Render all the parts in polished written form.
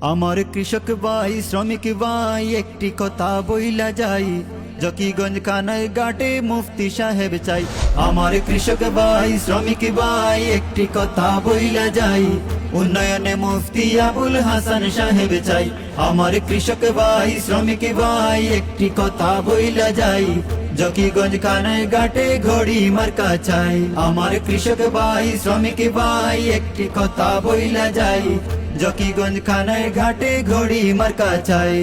আমার কৃষক ভাই শ্রমিক ভাই একটি কথা বইলা যাই, জকিগঞ্জ কানাই ঘাটে মুফতি সাহেব চাই। আমার কৃষক ভাই শ্রমিক ভাই একটি কথা বইলা যাই, উন্নয়নে মুফতি আবুল হাসান সাহেব চাই। আমার কৃষক ভাই শ্রমিক ভাই একটি কথা বইলা যাই, জকিগঞ্জ কানাই ঘাটে ঘড়ি মার্কা চাই। আমার কৃষক ভাই শ্রমিক ভাই একটি কথা বইলা যাই, জকিগঞ্জ খানায় ঘাটে ঘড়ি মার্কা চাই।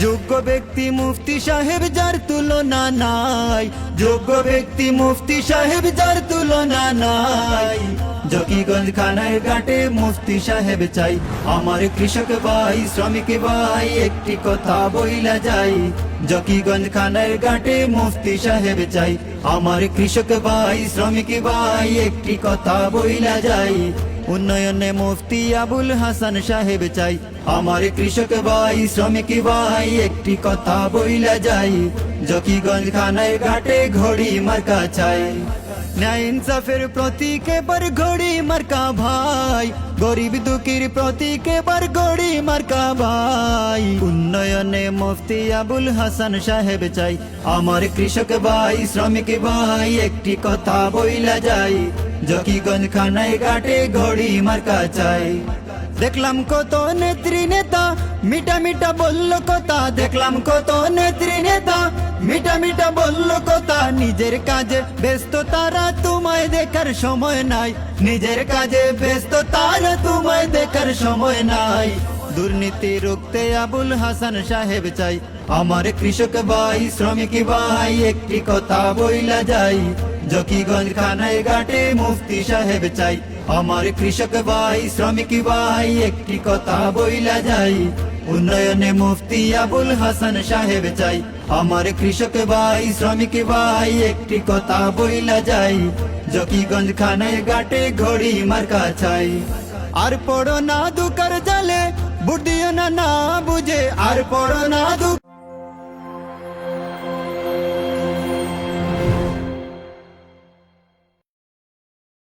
যোগ্য ব্যক্তি মুফতি সাহেব যার তুলনা নাই, যোগ্য ব্যক্তি মুফতি সাহেব যার তুলনা নাই, জকিগঞ্জ খানায় ঘাটে মুফতি সাহেব চাই। আমার কৃষক ভাই শ্রমিক ভাই একটি কথা বইলা যাই, জকিগঞ্জ খানায় ঘাটে মুফতি সাহেব চাই। আমার কৃষক ভাই শ্রমিক ভাই একটি কথা বইলা যাই, উন্নয়নে মুফতি আবুল হাসান সাহেব চাই। আমার কৃষক ভাই শ্রমিক ভাই একটি কথা বইলা যাই, জকিগঞ্জ খানায় ঘাটে ঘড়ি মার্কা চাই। ন্যায় ইনসাফের প্রতীক এবার ঘড়ি মার্কা ভাই, গরিব দুঃখীর প্রতীক এবার ঘড়ি মার্কা ভাই, উন্নয়নে মুফতি আবুল হাসান সাহেব চাই। আমার কৃষক ভাই শ্রমিক ভাই একটি কথা বইলা যাই, জকিগঞ্জ খানায় ঘাটে ঘড়ি মার্কা চাই। দেখলাম কত নেত্রী নেতা মিঠা মিঠা বলল কথা, দেখলাম কত নেত্রী নেতা মিঠা মিঠা বলল কথা, নিজের কাজে ব্যস্ত তারা তোমায় দেখার সময় নাই, নিজের কাজে ব্যস্ত তারা তোমায় দেখার সময় নাই। দুর্নীতি রুখতে আবুল হাসান সাহেব চাই। আমার কৃষক ভাই শ্রমিক ভাই একটি কথা বইলা যাই, জকিগঞ্জ খানায় ঘাটে মুফতি সাহেব চাই। আমার কৃষক ভাই শ্রমিক ভাই একটি কথা বইলা যাই, উন্নয়নে মুফতি আবুল হাসান সাহেব চাই। আমার কৃষক ভাই শ্রমিক ভাই একটি কথা বইলা যাই, জকিগঞ্জ খানায় ঘাটে ঘড়ি মার্কা চাই। আর পড়ো না দুকার জালে বুঝিও না না বুঝে, আর পড়ো না